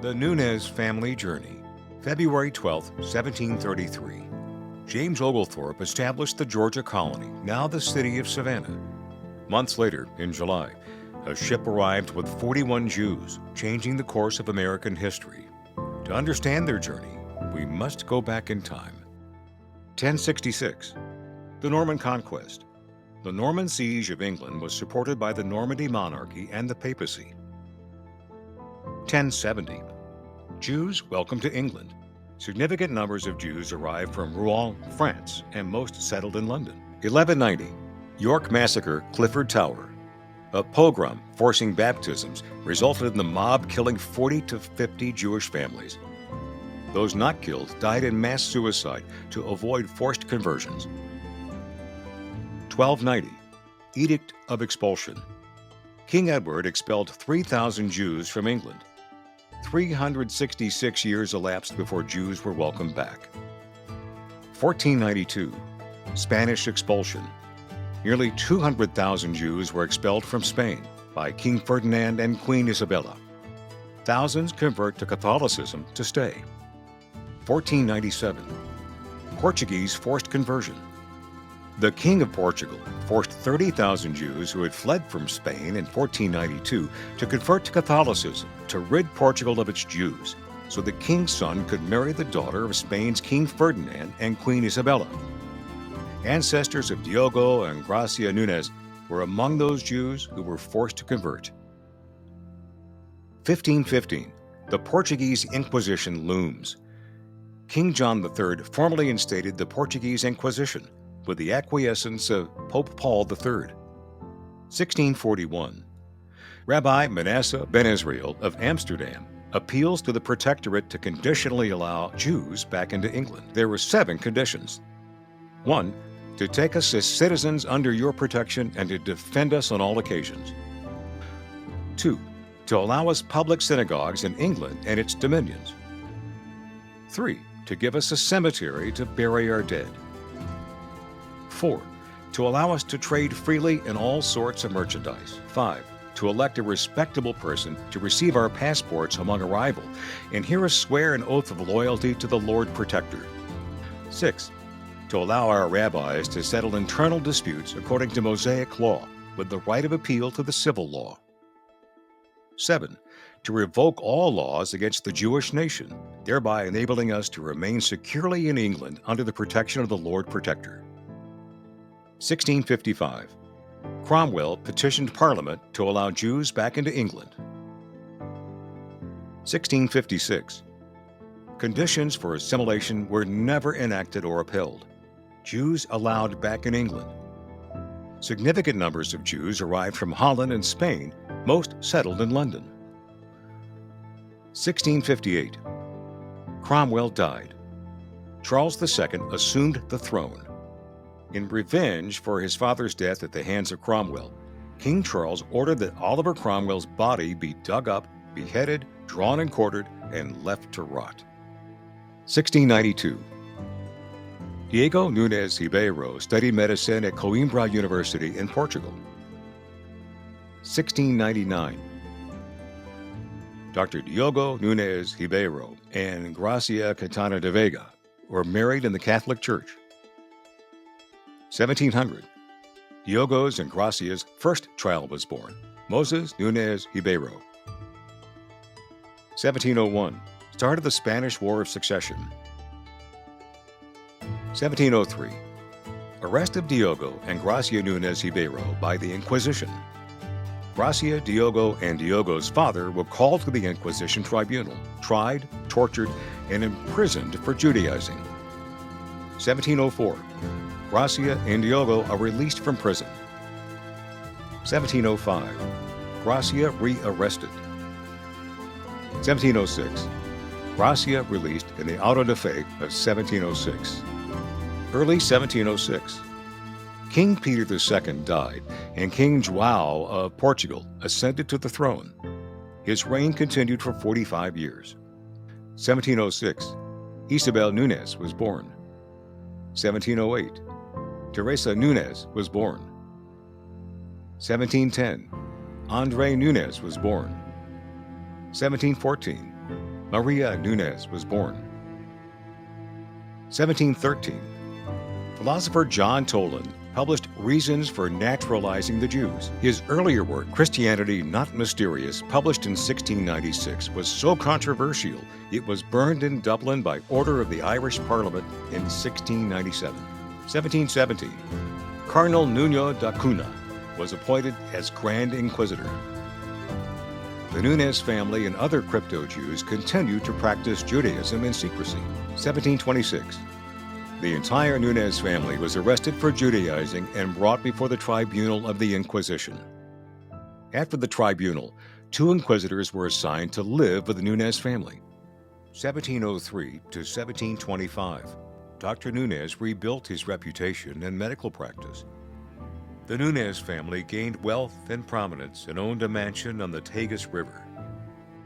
The Nunez Family Journey, February 12, 1733. James Oglethorpe established the Georgia colony, now the city of Savannah. Months later, in July, a ship arrived with 41 Jews, changing the course of American history. To understand their journey, we must go back in time. 1066. The Norman Conquest. The Norman siege of England was supported by the Normandy monarchy and the papacy. 1070. Jews welcomed to England. Significant numbers of Jews arrived from Rouen, France, and most settled in London. 1190. York Massacre, Clifford Tower. A pogrom forcing baptisms resulted in the mob killing 40 to 50 Jewish families. Those not killed died in mass suicide to avoid forced conversions. 1290. Edict of Expulsion. King Edward expelled 3,000 Jews from England. 366 years elapsed before Jews were welcomed back. 1492. Spanish expulsion. Nearly 200,000 Jews were expelled from Spain by King Ferdinand and Queen Isabella. Thousands convert to Catholicism to stay. 1497. Portuguese forced conversion. The King of Portugal forced 30,000 Jews who had fled from Spain in 1492 to convert to Catholicism to rid Portugal of its Jews, so the king's son could marry the daughter of Spain's King Ferdinand and Queen Isabella. Ancestors of Diogo and Gracia Nunez were among those Jews who were forced to convert. 1515. The Portuguese Inquisition looms. King John III formally instated the Portuguese Inquisition, with the acquiescence of Pope Paul III. 1641. Rabbi Manasseh ben Israel of Amsterdam appeals to the Protectorate to conditionally allow Jews back into England. There were 7 conditions. 1. To take us as citizens under your protection and to defend us on all occasions. 2. To allow us public synagogues in England and its dominions. 3. To give us a cemetery to bury our dead. 4. To allow us to trade freely in all sorts of merchandise. 5. To elect a respectable person to receive our passports among arrival and hear us swear an oath of loyalty to the Lord Protector. 6. To allow our rabbis to settle internal disputes according to Mosaic law with the right of appeal to the civil law. 7. To revoke all laws against the Jewish nation, thereby enabling us to remain securely in England under the protection of the Lord Protector. 1655. Cromwell petitioned Parliament to allow Jews back into England. 1656. Conditions for assimilation were never enacted or upheld. Jews allowed back in England. Significant numbers of Jews arrived from Holland and Spain, most settled in London. 1658. Cromwell died. Charles II assumed the throne. In revenge for his father's death at the hands of Cromwell, King Charles ordered that Oliver Cromwell's body be dug up, beheaded, drawn and quartered, and left to rot. 1692. Diego Nunez Ribeiro studied medicine at Coimbra University in Portugal. 1699. Dr. Diogo Nunez Ribeiro and Gracia Quintana de Vega were married in the Catholic Church. 1700. Diogo's and Gracia's first child was born, Moses Nunez Ribeiro. 1701. Start of the Spanish War of Succession. 1703. Arrest of Diogo and Gracia Nunez Ribeiro by the Inquisition. Gracia, Diogo, and Diogo's father were called to the Inquisition tribunal, tried, tortured, and imprisoned for Judaizing. 1704. Gracia and Diogo are released from prison. 1705. Gracia re-arrested. 1706. Gracia released in the auto de fe of 1706. Early 1706. King Peter II died, and King João of Portugal ascended to the throne. His reign continued for 45 years. 1706. Isabel Nunez was born. 1708. Teresa Nunez was born. 1710. André Nunez was born. 1714. Maria Nunez was born. 1713. Philosopher John Toland published Reasons for Naturalizing the Jews. His earlier work, Christianity Not Mysterious, published in 1696, was so controversial it was burned in Dublin by order of the Irish Parliament in 1697. 1770. Cardinal Nuno da Cunha was appointed as Grand Inquisitor. The Nunez family and other crypto-Jews continued to practice Judaism in secrecy. 1726. The entire Nunez family was arrested for Judaizing and brought before the tribunal of the Inquisition. After the tribunal, 2 inquisitors were assigned to live with the Nunez family. 1703 to 1725. Dr. Nunez rebuilt his reputation in medical practice. The Nunez family gained wealth and prominence and owned a mansion on the Tagus River.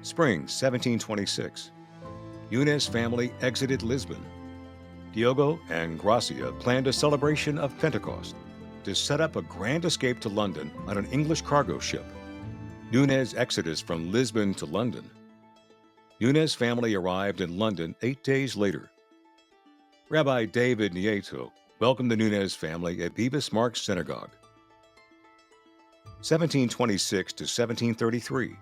Spring 1726. Nunez family exited Lisbon. Diogo and Gracia planned a celebration of Pentecost to set up a grand escape to London on an English cargo ship. Nunez exodus from Lisbon to London. Nunez family arrived in London 8 days later. Rabbi David Nieto welcomed the Nunez family at Bevis Marks Synagogue. 1726 to 1733.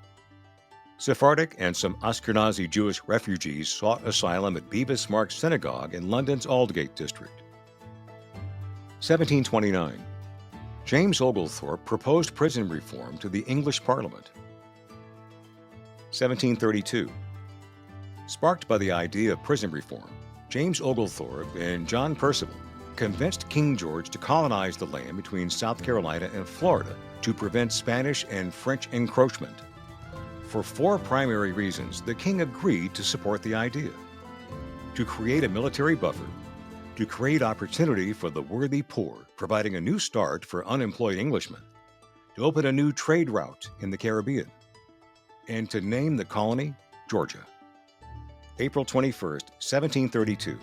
Sephardic and some Ashkenazi Jewish refugees sought asylum at Bevis Marks Synagogue in London's Aldgate district. 1729. James Oglethorpe proposed prison reform to the English Parliament. 1732. Sparked by the idea of prison reform, James Oglethorpe and John Percival convinced King George to colonize the land between South Carolina and Florida to prevent Spanish and French encroachment. For 4 primary reasons, the king agreed to support the idea: to create a military buffer, to create opportunity for the worthy poor, providing a new start for unemployed Englishmen, to open a new trade route in the Caribbean, and to name the colony Georgia. April 21, 1732.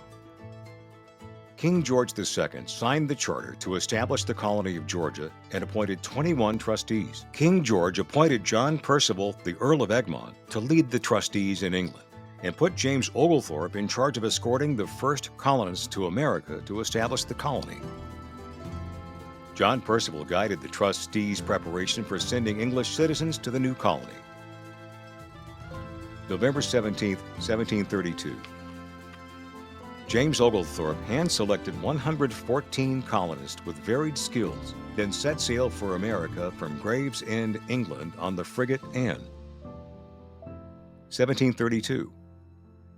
King George II signed the charter to establish the colony of Georgia and appointed 21 trustees. King George appointed John Percival, the Earl of Egmont, to lead the trustees in England, and put James Oglethorpe in charge of escorting the first colonists to America to establish the colony. John Percival guided the trustees' preparation for sending English citizens to the new colony. November 17, 1732. James Oglethorpe hand-selected 114 colonists with varied skills, then set sail for America from Gravesend, England on the frigate Anne. 1732.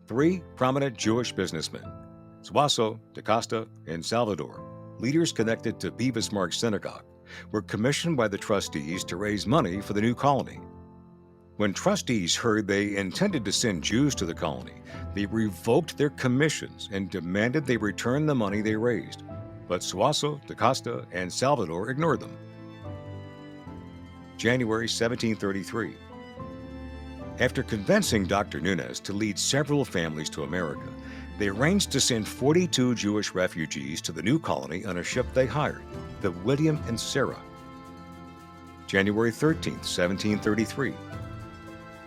3 prominent Jewish businessmen, Suazo, da Costa, and Salvador, leaders connected to Bevis Marks Synagogue, were commissioned by the trustees to raise money for the new colony. When trustees heard they intended to send Jews to the colony, they revoked their commissions and demanded they return the money they raised. But Suazo, da Costa, and Salvador ignored them. January 1733. After convincing Dr. Nunez to lead several families to America, they arranged to send 42 Jewish refugees to the new colony on a ship they hired, the William and Sarah. January 13, 1733.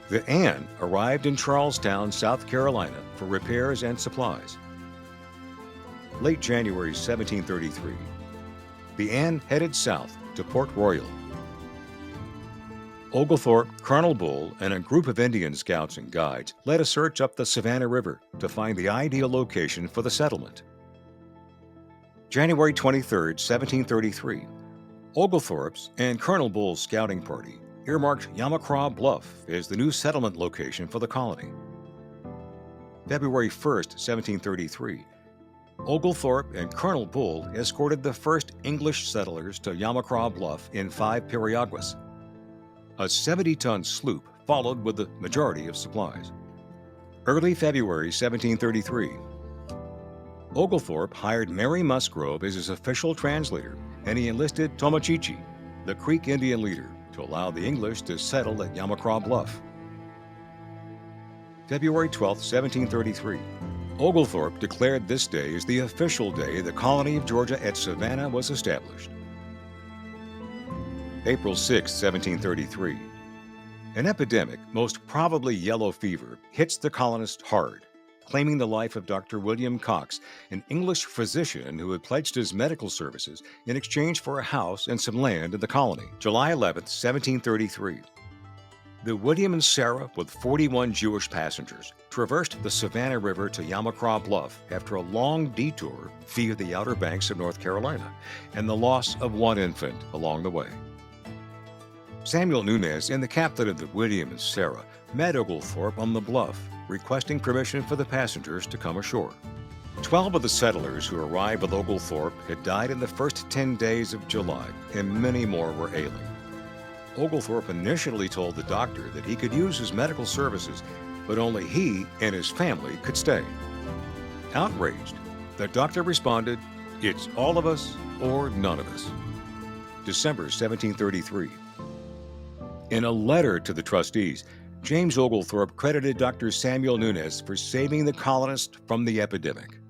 The Anne arrived in Charlestown, South Carolina for repairs and supplies. Late January 1733, the Anne headed south to Port Royal. Oglethorpe, Colonel Bull, and a group of Indian scouts and guides led a search up the Savannah River to find the ideal location for the settlement. January 23, 1733, Oglethorpe's and Colonel Bull's scouting party earmarked Yamacraw Bluff as the new settlement location for the colony. February 1, 1733, Oglethorpe and Colonel Bull escorted the first English settlers to Yamacraw Bluff in 5 periaguas. A 70-ton sloop followed with the majority of supplies. Early February 1733, Oglethorpe hired Mary Musgrove as his official translator, and he enlisted Tomochichi, the Creek Indian leader, to allow the English to settle at Yamacraw Bluff. February 12, 1733, Oglethorpe declared this day as the official day the colony of Georgia at Savannah was established. April 6, 1733, An epidemic, most probably yellow fever, hits the colonists hard, claiming the life of Dr. William Cox, an English physician who had pledged his medical services in exchange for a house and some land in the colony. July 11, 1733. The William and Sarah, with 41 Jewish passengers, traversed the Savannah River to Yamacraw Bluff after a long detour via the Outer Banks of North Carolina, and the loss of one infant along the way. Samuel Nunez and the captain of the William and Sarah met Oglethorpe on the bluff, requesting permission for the passengers to come ashore. 12 of the settlers who arrived with Oglethorpe had died in the first 10 days of July, and many more were ailing. Oglethorpe initially told the doctor that he could use his medical services, but only he and his family could stay. Outraged, the doctor responded, "It's all of us or none of us." December 1733. In a letter to the trustees, James Oglethorpe credited Dr. Samuel Nunez for saving the colonists from the epidemic.